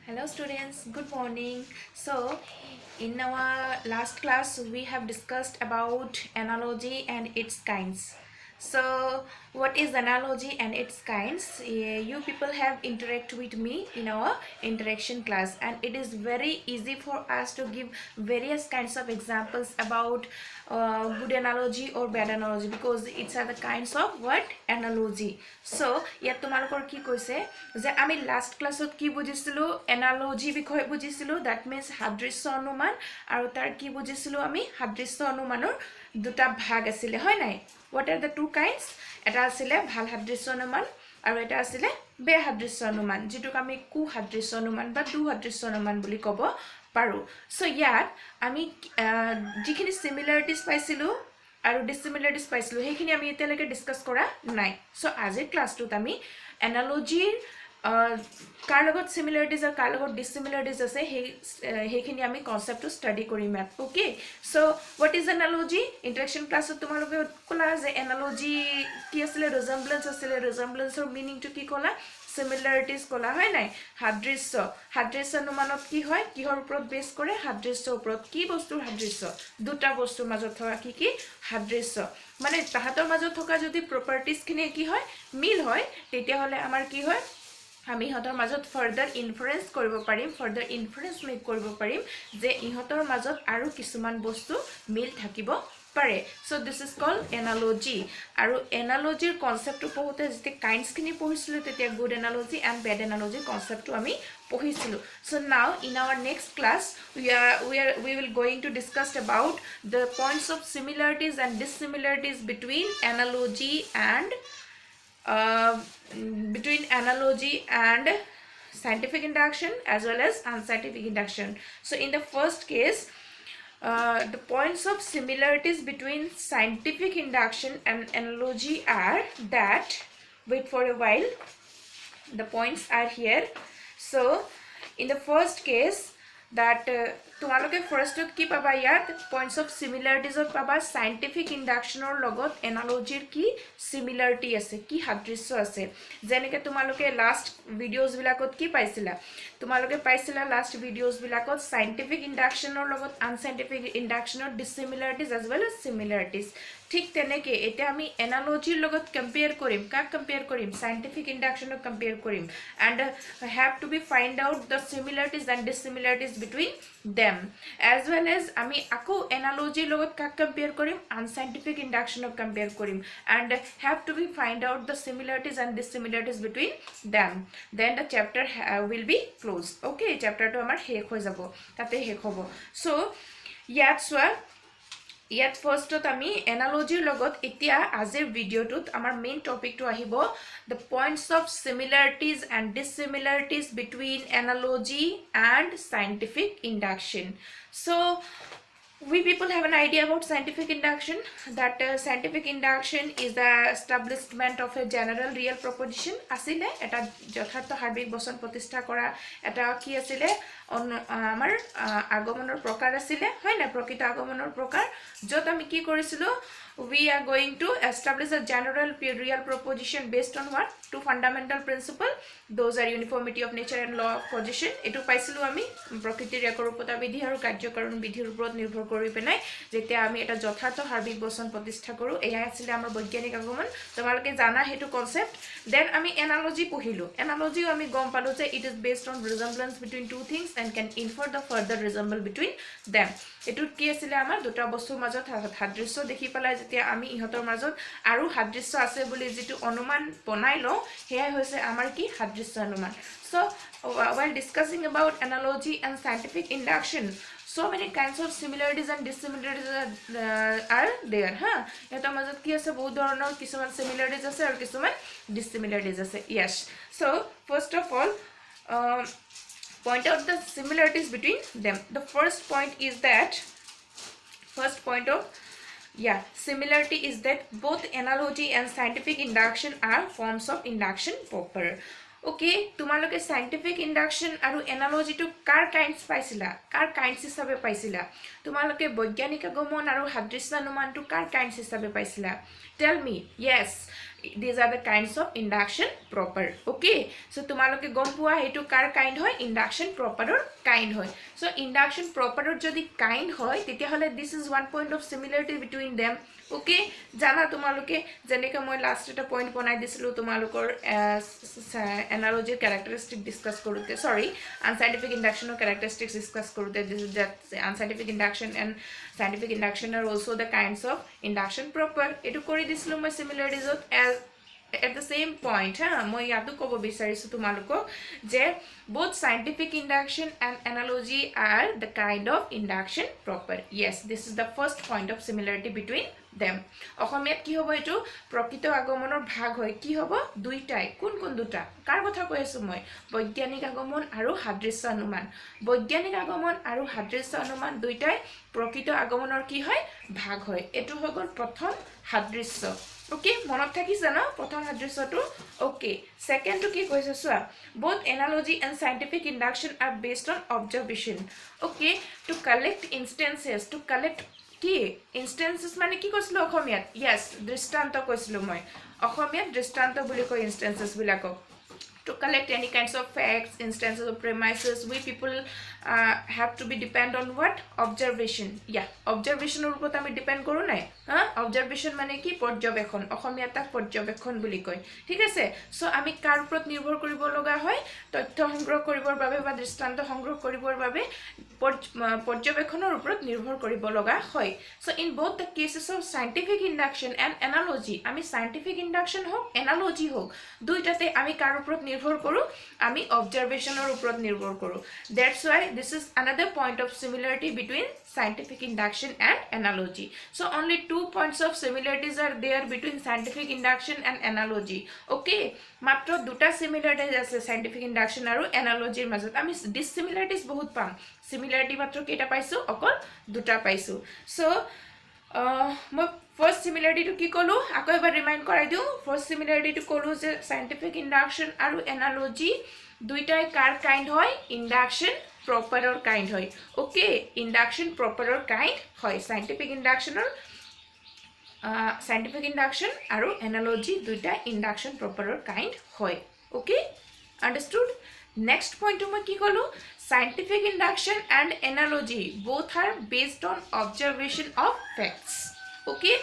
Hello students, good morning. So in our last class we have discussed about analogy and its kinds. So what is analogy and its kinds? You people have interact with me in our interaction class, and it is very easy for us to give various kinds of examples about good analogy or bad analogy, because it's are the kinds of what analogy. So yet tomalokor ki koise je ami last class ot ki bujisilu analogy bikhoy bujisilu, that means hadrisya anuman, aru tar ki bujisilu ami hadrisya anumanor দুটা ভাগ আছিল হয় নাই. What are the two kinds? এটা আছিল ভাল hadrisya anuman আৰু এটা আছিল বেয়া hadrisya anuman, যেটো আমি কু hadrisya anuman বা দু hadrisya anuman বুলি কব পাৰো. So ইয়াত আমি যিখিনি similarities পাইছিলো আৰু dissimilarities পাইছিলো সেইখিনি আমি এতিয়ালৈকে ডিসকাস কৰা নাই. So আজিৰ ক্লাছটোত আমি analogy কাৰ লগত similarities আৰু কাৰ লগত dissimilarities আছে সেইখিনি আমি কনসেপ্ট টু ষ্টাডি কৰিম ইয়াত. Okay, so what is analogy? ইন্টাৰেকশন ক্লাছত তোমালোকে কলা যে analogy কি আছিল, resemblance আছিল, resemblance ৰ মিনিং টু কি কলা, similarities কলা হয় নাই. হাদৃশ্য অনুমানত কি হয়, কিহৰ ওপৰত বেস কৰে, হাদৃশ্যৰ ওপৰত. কি বস্তুৰ হাদৃশ্য, দুটা বস্তুৰ মাজত থকা কি কি হাদৃশ্য, মানে তাহাতৰ মাজত থকা যদি প্ৰপাৰ্টিজ খিনি কি হয় মিল হয়, তেতিয়া হলে আমাৰ কি হয়, আমি ইহতৰ মাজত ফাৰ্দাৰ ইনফাৰেন্স কৰিব পাৰিম, ফাৰ্দাৰ ইনফাৰেন্স মেক কৰিব পাৰিম যে ইহতৰ মাজত আৰু কিছুমান বস্তু মিল থাকিব পাৰে. So this is called analogy. আৰু এনালজিৰ কনসেপ্টটো পঢ়োতে যেতিয়া কাইন্ডস খিনি পঢ়িছিলো তেতিয়া good analogy and bad analogy কনসেপ্টটো আমি পঢ়িছিলো. So now in our next class we will going to discuss about the points of similarities and dissimilarities between analogy and scientific induction as well as unscientific induction. So in the first case, the points of similarities between scientific induction and analogy are that, wait for a while, the points are here. So in the first case, that তোমালোকে ফার্স্টত কি পাবা, ইয়াত points of সিমিলারিটিজত পাবা scientific ইন্ডাকশনৰ লগত এনালজিৰ কি সিমিলাৰিটি আছে, কি সাদৃশ্য আছে. যেনেকৈ তোমালোকে লাষ্ট ভিডিওজ বিলাকত কি পাইছিলা, তোমালোকে পাইছিলা লাষ্ট ভিডিওজ বিলাকত সাইন্টিফিক ইন্ডাকশনৰ লগত আনসাইন্টিফিক ইন্ডাকশনৰ ডিসিমিলাৰিটিজ এজ ওয়েল এজ সিমিলাৰিটিজ. ঠিক তেনেকৈ এতিয়া আমি এনালজিৰ লগত কম্পেয়াৰ কৰিম, কাক কম্পেয়াৰ কৰিম, সাইন্টিফিক ইন্ডাকশনক কম্পেয়াৰ কৰিম, and have to be find out the similarities and dissimilarities between them, as well as আমি আকো analogy লগত কাক কম্পেয়ার করিম, unscientific induction of compare করিম, and have to be find out the similarities and dissimilarities between them. Then the chapter will be closed. Okay, chapter to amar শেষ হৈ যাব, তাতে শেষ হ'ব. So ইয়াত সোয়া, ইয়াত ফার্স্টত আমি এনালজিৰ লগত এতিয়া আজিৰ ভিডিওটোত আমাৰ মেইন টপিকটো আহিব, the points of similarities and dissimilarities between analogy and scientific induction. So we people have an idea about scientific induction, that scientific induction is the establishment of a general real proposition. আসলে এটা যথার্থ হাৰ্বিক বচন প্ৰতিষ্ঠা কৰা এটা কি আছিলে, আমাৰ আগমনৰ প্ৰকাৰ আছিলে হয় না, প্ৰকৃত আগমনৰ প্ৰকাৰ, যত আমি কি কৰিছিলো, we are going to establish a general real proposition based on what, two fundamental principle, those are uniformity of nature and law of position. এটো পাইছিলো আমি প্ৰকৃতিৰ একৰূপতা বিধি আৰু কাৰ্যকৰণ বিধিৰ ওপৰত নিৰ্ভৰ কৰি পেলাই যেতিয়া আমি এটা যথাৰ্থ হাৰ্বিক বচন প্ৰতিষ্ঠা কৰো, এয়া আছিল আমাৰ বৈজ্ঞানিক আগমন. তোমালোকে জানা হেতু কনসেপ্ট. দেন আমি এনালজি পঢ়িলো, এনালজিও আমি গম পালো যে it is based on resemblance between two things and can infer the further resemblance between them. এটুত কি আছিল, আমাৰ দুটা বস্তুৰ মাজত সাদৃশ্য দেখি পেলাই যেতিয়া আমি ইহতৰ মাজত আৰু সাদৃশ্য আছে বুলি যেটো অনুমান বনাই লও, হেয়া হৈছে আমাৰ কি সাদৃশ্য অনুমান. So while discussing about analogy and scientific induction, so many kinds of similarities and dissimilarities are there. এটাৰ মাজত কি আছে, বহুত ধৰণৰ কিছুমান similarities আছে আৰু কিছুমান dissimilarities আছে. Yes, so first of all, point out the similarities between them. The first point is that, first point of similarity is that both analogy and scientific induction are forms of induction proper. Okay, তোমালোকে scientific induction আৰু analogy to car kinds পাইছিলা, কাৰ kinds হিচাপে পাইছিলা, তোমালোকে বৈজ্ঞানিক আগমন আৰু সাদৃশ্য অনুমান to কাৰ kinds হিচাপে পাইছিলা, tell me. Yes, these are the kinds of induction proper. Okay, so তোমালোকে গম পোৱা হেতু কাৰ kind হয় induction proper or kind হয়. So induction proper or যদি kind হয় তেতিয়া হলে this is one point of similarity between them. Okay, জানা তোমালোকে যেনেকৈ মই লাস্ট এটা পইণ্ট বনাই দিছিলো তোমালোকৰ analogy characteristic discuss কৰোতে, sorry, unscientific induction characteristics discuss কৰোতে, this is that unscientific induction and scientific induction are also the kinds of induction proper. এটো কৰি দিছিলো মই similarities as at the same point. মই ইয়াতো ক'ব বিচাৰিছো তোমালোকক যে both scientific induction and analogy are the kind of induction proper. Yes, this is the first point of similarity between them. অসমীয়াত কি হ'ব এটো প্ৰকৃত আগমনৰ ভাগ হয় কি হ'ব দুইটাই কোন কোন দুটা কাৰ কথা কৈ আছো মই বৈজ্ঞানিক আগমন আৰু সাদৃশ্য অনুমান বৈজ্ঞানিক আগমন আৰু সাদৃশ্য অনুমান দুইটাই প্ৰকৃত আগমনৰ কি হয় ভাগ হয় এটো হগল প্ৰথম সাদৃশ্য ওকে মনত থাকিছে না প্ৰথম সাদৃশ্যটো ওকে সেকেন্ড টু কি কৈছে সোৱা both analogy and scientific induction are based on observation. Okay, to collect instances, to collect কি instances মানে কি কৈছিলো অসমীয়াত yes দৃষ্টান্ত কৈছিলো মই অসমীয়াত দৃষ্টান্ত বুলি কয় instances বিলাকক to collect any kinds of facts, instances or premises. We people have to be depend on what observation. Yeah, observation or upot ami depend koru nai. Observation mane ki porjobekhon Asomiya ta porjobekhon বুলি কয় ঠিক আছে so আমি কার উপৰত নিৰ্ভৰ কৰিব লগা হয় তথ্য সংগ্ৰহ কৰিবৰ বাবে বা দৃষ্টান্ত সংগ্ৰহ কৰিবৰ বাবে পৰ্যবেক্ষণৰ উপৰত নিৰ্ভৰ কৰিব লগা হয় so in both the cases of scientific induction and analogy আমি scientific induction হোক analogy হোক দুইটাতে আমি কার উপৰত নিৰ্ভৰ কৰো আমি observationৰ উপৰত নিৰ্ভৰ কৰো that's why this is another point of similarity between scientific induction and analogy. So only 2 points of similarities are there between scientific induction and analogy. Okay, মাত্ৰ দুটা similarities আছে scientific induction আৰু analogy ৰ মাজত আমি dissimilarities বহুত পাম similarity মাত্ৰ কেইটা পাইছো অকল দুটা পাইছো so মই first similarity to কি কলো আকৌ এবাৰ ৰিমাইন্ড কৰাই দিও first similarity to কলো যে scientific induction আৰু analogy দুইটাই কাৰ kind হয় induction proper or kind hoy. Okay, induction proper or kind hoy. Scientific induction or scientific induction aru analogy duita induction proper or kind hoy. Okay, understood? Next point ma ki kolu scientific induction and analogy both are based on observation of facts. Okay,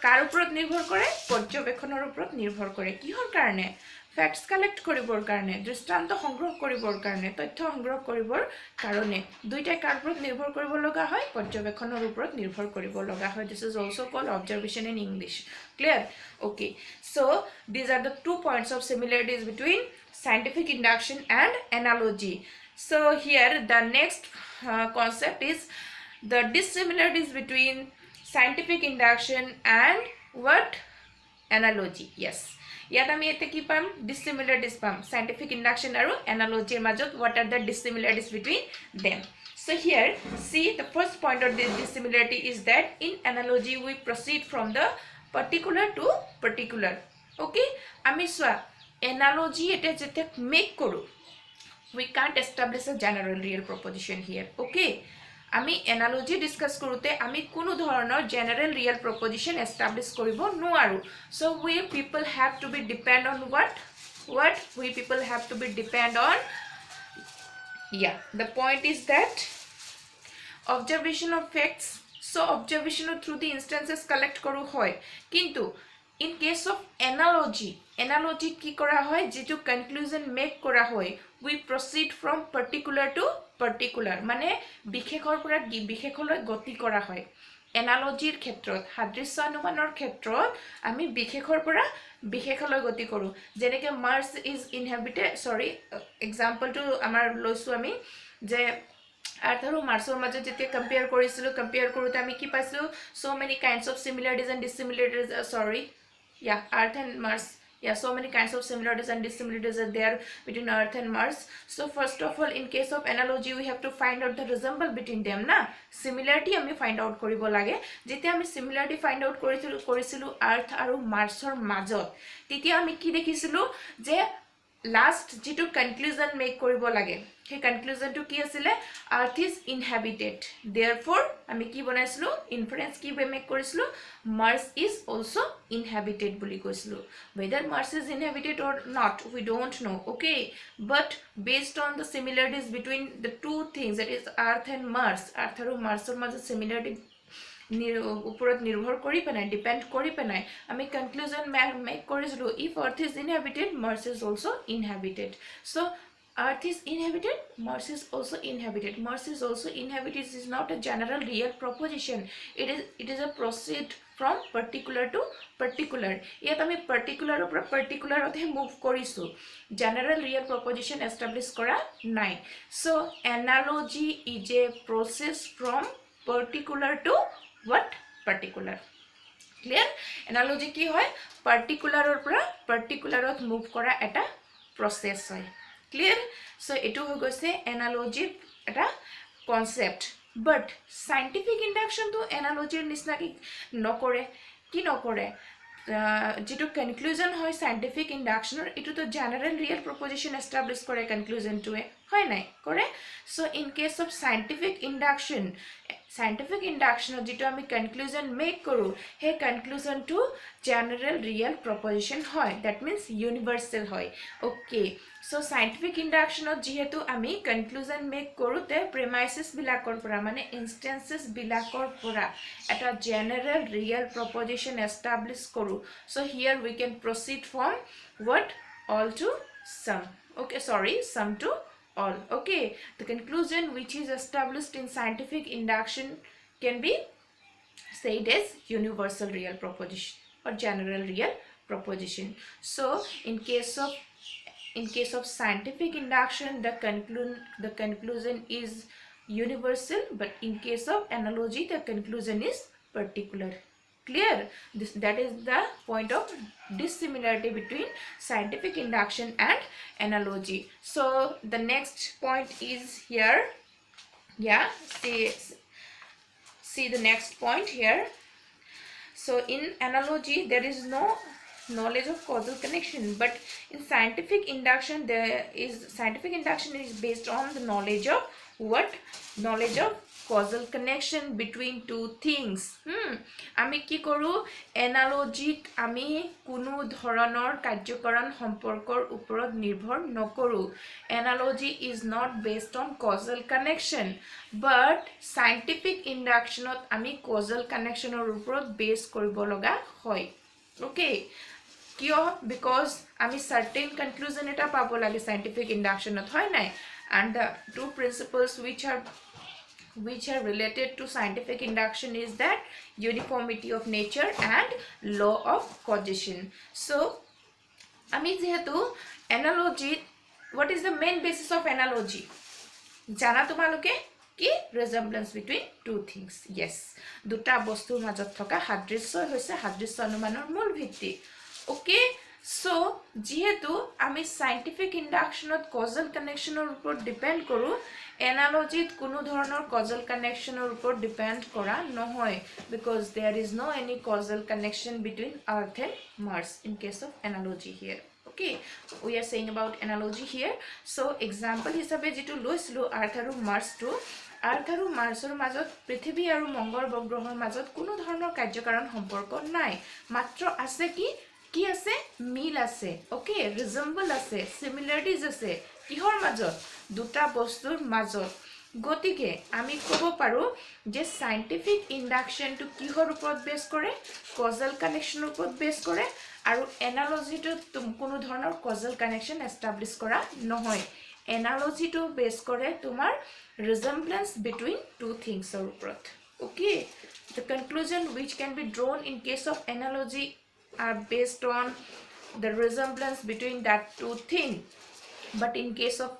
kar uprot nirbhor kore porjobekhonor uprot nirbhor kore kihor karone facts collect koribor karone dristanto সংগ্ৰহ koribor karone তথ্য সংগ্ৰহ koribor karone দুইটা কাৰ উপৰ নিৰ্ভৰ কৰিব লগা হয় পৰ্যবেক্ষণৰ উপর নির্ভর করিব লগা হয় this is also called observation in English. Clear? Okay, so these are the 2 points of similarities between scientific induction and analogy. So here the next concept is the dissimilarities between scientific induction and what analogy. Yes, ইয়াত আমি এতে কি পাম dissimilarities পাম scientific induction আৰু analogy ৰ মাজত what are the dissimilarities between them. So here see the first point of this dissimilarity is that in analogy we proceed from the particular to particular. Okay, আমি সোয়া analogy এটা যেতে make কৰো we can't establish a general real proposition here. Okay, আমি analogy discuss কৰোতে আমি কোনো ধৰণৰ general real proposition establish কৰিব নোৱাৰো so we people have to be depend on what we people have to be depend on yeah the point is that observation of facts so observation through the instances collect কৰো হয় কিন্তু in case of analogy কি কৰা হয় যেটো conclusion make কৰা হয় we proceed from particular to particular মানে বিশেষৰ পৰা বিশেষলৈ গতি কৰা হয় analogy ৰ ক্ষেত্ৰত সাদৃশ্য অনুমানৰ ক্ষেত্ৰত আমি বিশেষৰ পৰা বিশেষলৈ গতি কৰো যেনেকৈ Mars is inhabited sorry example to আমাৰ লৈছো আমি যে Earth আৰু Mars ৰ মাজত যেতিয়া compare কৰিছিলো compare কৰোতে আমি কি পাইছো so many kinds of similarities and dissimilarities sorry yeah Earth and Mars yeah so many kinds of similarities and dissimilarities are there between Earth and Mars so first of all in case of analogy we have to find out the resemble between them na similarity ami find out koribo lage jete ami similarity find out korisilu Earth aru Mars or majot titia ami ki dekhisilu je last jitu conclusion make koribo lage he conclusion to ki asile earth is inhabited therefore ami ki banaislu inference ki make korislu Mars is also inhabited boli koislu whether Mars is inhabited or not we don't know okay but based on the similarities between the two things that is earth and Mars earth aru Mars or majo similarity উপৰত নিৰ্ভৰ কৰি পেনাই depend কৰি পেনাই আমি conclusion make কৰিছিলো if earth is inhabited Mars is also inhabited so earth is inhabited Mars is also inhabited Mars is also inhabited is not a general real proposition it is a proceed from particular to particular yet ami particular upra particular othe move korisu general real proposition establish kora nai so analogy is a process from particular to what particular clear analogy ki hoy particular or pura particular ot move kora eta process hoy clear so etu ho goise analogy eta concept but scientific induction to analogy nisna ki nokore jitu conclusion hoy scientific induction or etu to general real proposition establish kore conclusion to hoy nai kore so in case of scientific induction jitu ami conclusion make koru he conclusion to general real proposition hoy that means universal hoy okay so scientific induction of jihetu ami conclusion make koru te premises bilakor pura mane instances bilakor pura eta general real proposition establish koru so here we can proceed from what all to some okay sorry some to all okay the conclusion which is established in scientific induction can be said as universal real proposition or general real proposition so in case of scientific induction the conclusion is universal but in case of analogy the conclusion is particular clear that is the point of dissimilarity between scientific induction and analogy so the next point is here see the next point here so in analogy there is no knowledge of causal connection but in scientific induction scientific induction is based on the knowledge of causal connection between two things আমি কি কৰো analogy আমি কোনো ধৰণৰ কাৰ্যকৰণ সম্পৰ্কৰ ওপৰত নিৰ্ভৰ নকৰো analogy is not based on causal connection but scientific induction ত আমি causal connection ৰ ওপৰত বেস কৰিব লগা হয় okay কিয় because আমি certain conclusion এটা পাব লাগে scientific induction ত হয় নাই and the two principles which are related to scientific induction is that uniformity of nature and law of causation so ami jehetu analogy what is the main basis of analogy jana tumaloke ki resemblance between two things yes duta bostur majot thoka hadrishya hoise hadrishya anumanor mul bhitti okay so jehetu ami scientific induction ot causal connection or upor depend koru analogy কোনো ধৰণৰ causal connection or উপর depend করা নহয় because there is no any causal connection between earth and Mars in case of analogy here okay we are saying about analogy here so example hisabe jitu loislu earth aru Mars to earth aru Mars or মাজত পৃথিৱী আৰু মঙ্গল গ্ৰহৰ মাজত কোনো ধৰণৰ কাৰ্যকাৰণ সম্পৰ্ক নাই মাত্ৰ আছে কি আছে মিল আছে okay resemble আছে similarities আছে কিহৰ মাজত দুটা বস্তুৰ মাজত গতিকে আমি ক'ব পাৰো যে সাইন্টিফিক ইন্ডাকশন টু কিহৰ ওপৰত বেস কৰে causal connection ওপৰত বেস কৰে আৰু analogy টু কোনো ধৰণৰ causal connection establish কৰা নহয় analogy টু বেস কৰে তোমাৰ resemblance between two things or ওপৰত okay the conclusion which can be drawn in case of analogy are based on the resemblance between that two things but in case of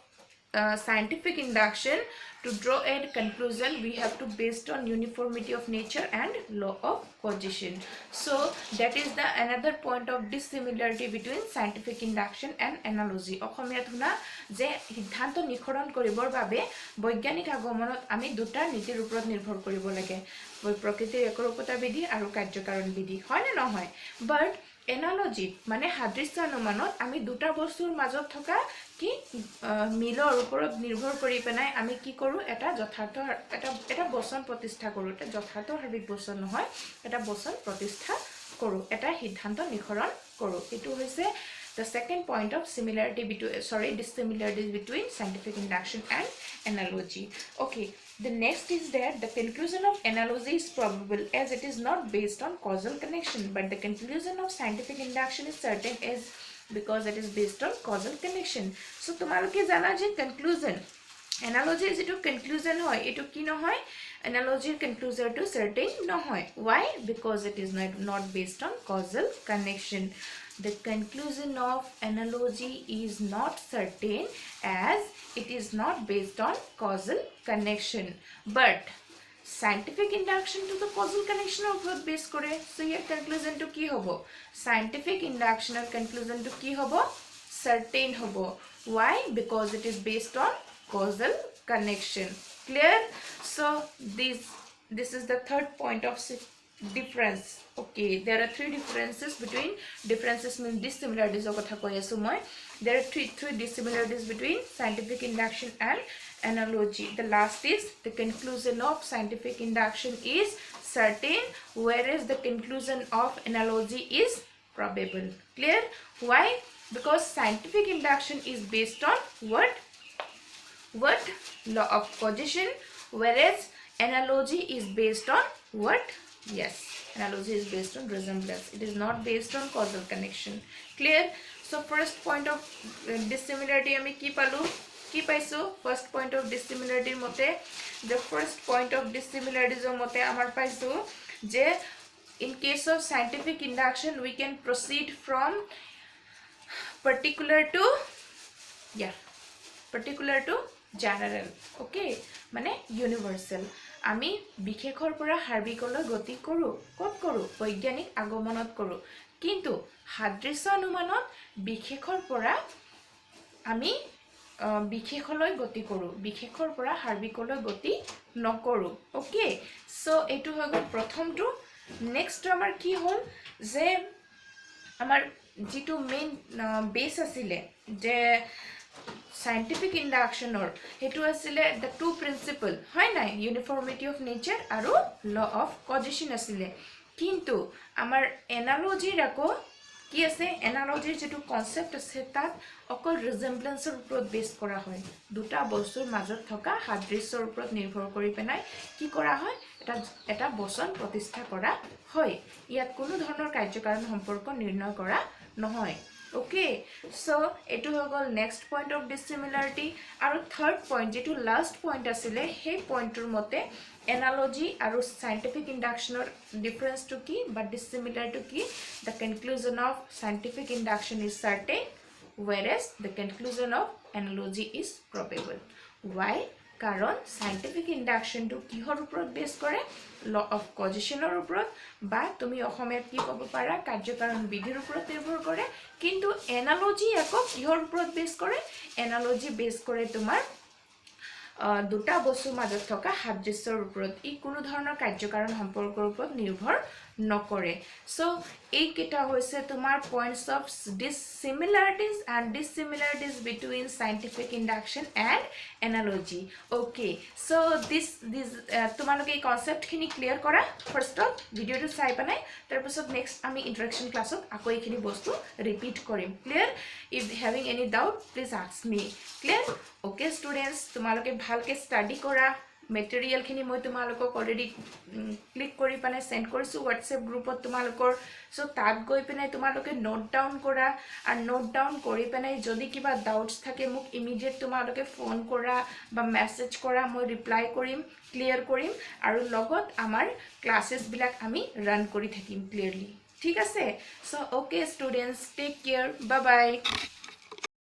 scientific induction to draw a conclusion we have to based on uniformity of nature and law of causation so that is the another point of dissimilarity between scientific induction and analogy অসমীয়া ধুনা যে সিদ্ধান্ত নিখৰণ কৰিবৰ বাবে বৈজ্ঞানিক আগমনত আমি দুটা নীতিৰ ওপৰত নিৰ্ভৰ কৰিব লাগে প্ৰকৃতিৰ একৰূপতা বিধি আৰু কাৰ্যকাৰণ বিধি হয় না নহয় but এনালজি মানে সাদৃশ্য অনুমানত আমি দুটা বস্তুৰ মাজত থকা কি মিলৰ ওপৰত নিৰ্ভৰ কৰি পেনাই আমি কি কৰো এটা যথাৰ্থ এটা বচন প্ৰতিষ্ঠা কৰো এটা যথাৰ্থ হাৰ্বিক বচন নহয় এটা বচন প্ৰতিষ্ঠা কৰো এটা সিদ্ধান্ত নিখৰণ কৰো এটো হৈছে the second point of similarity between dissimilarities between scientific induction and analogy. Okay, the next is that the conclusion of analogy is probable as it is not based on causal connection, but the conclusion of scientific induction is certain as because it is based on causal connection. So তোমালোকে জানা যে conclusion analogy যেটো conclusion হয় এটো কি নহয় analogy conclusion to certain নহয় why because it is not based on causal connection. The conclusion of analogy is not certain as it is not based on causal connection, but scientific induction to the causal connection of base kore. So here conclusion to ki hobo scientific induction or conclusion to ki hobo certain hobo why because it is based on causal connection. Clear? So this is the third point of difference. Okay, there are three differences between differences means dissimilarities of kotha koi asu moi. There are three dissimilarities between scientific induction and analogy. The last is the conclusion of scientific induction is certain whereas the conclusion of analogy is probable. Clear? Why? Because scientific induction is based on what law of causation whereas analogy is based on what? Yes, analogy is based on resemblance. It is not based on causal connection. Clear? So first point of dissimilarity ami ki palu ki paiso first point of dissimilarity mote the first point of dissimilarities mote amar paiso je in case of scientific induction we can proceed from particular to general. Okay, মানে universal আমি বিশেষৰ পৰা হাৰ্বিকলৈ গতি কৰো কত কৰো বৈজ্ঞানিক আগমনত কৰো কিন্তু সাদৃশ্য অনুমানত বিশেষৰ পৰা আমি বিশেষলৈ গতি কৰো বিশেষৰ পৰা হাৰ্বিকলৈ গতি নকৰো ওকে সো এটো হৈ গল প্ৰথমটো নেক্সট আমাৰ কি হল যে আমাৰ যেটো মেইন বেস আছিলে যে scientific induction or hetu asile the two principle hoy nai uniformity of nature aru law of causation asile kintu amar analogy rako ki ase analogy jetu concept ase tat okol resemblance er upor base kora hoy duta bostur majot thoka hadrishor upor nirbhor kori penai ki kora hoy eta boson protishtha kora hoy iat kono dhoroner karyokaron সম্পর্ক নির্ণয় করা নহয়. Okay, so etu ho gol next point of dissimilarity aru third point jetu last point asile he point tur mote analogy aru scientific induction or difference to ki but dissimilar to ki the conclusion of scientific induction is certain whereas the conclusion of analogy is probable. Why? কারণ scientific induction to কিহৰ ওপৰত base কৰে law of causation ৰ ওপৰত বা তুমি অসমত কি ক'ব পাৰা কাৰ্যকাৰণ বিধিৰ ওপৰত নিৰ্ভৰ কৰে কিন্তু analogy আকৌ কিহৰ ওপৰত বেস কৰে analogy বেস কৰে তোমাৰ দুটা বস্তুৰ মাজত থকা সাদৃশ্যৰ ওপৰত ই কোনো ধৰণৰ কাৰ্যকাৰণ সম্পৰ্কৰ ওপৰত নিৰ্ভৰ নকৰে সো এই কেটা হৈছে তোমাৰ points of dissimilarities and dissimilarities between scientific induction and analogy. Okay, so this তোমালোকে এই কনসেপ্ট খিনি ক্লিয়াৰ কৰা ফাৰ্স্ট অফ ভিডিওটো চাই পানাই তাৰ পাছত নেক্সট আমি ইন্ট্ৰডাকশন ক্লাছত আকৌ এইখিনি বস্তু ৰিপিট কৰিম. Clear? if having any doubt please ask me. Clear? Okay students, তোমালোকে ভালকে স্টাডি কৰা material khini moi tumalokok already click kori pane send korisu WhatsApp group ot tumalokor so tat goi pene tumaloke note down kora and note down kori pene jodi kiba doubts thake muk immediate tumaloke phone kora ba message kora moi reply korim clear korim aru logot amar classes bilak ami run kori thakim clearly. Thik ase? So okay students, take care, bye bye.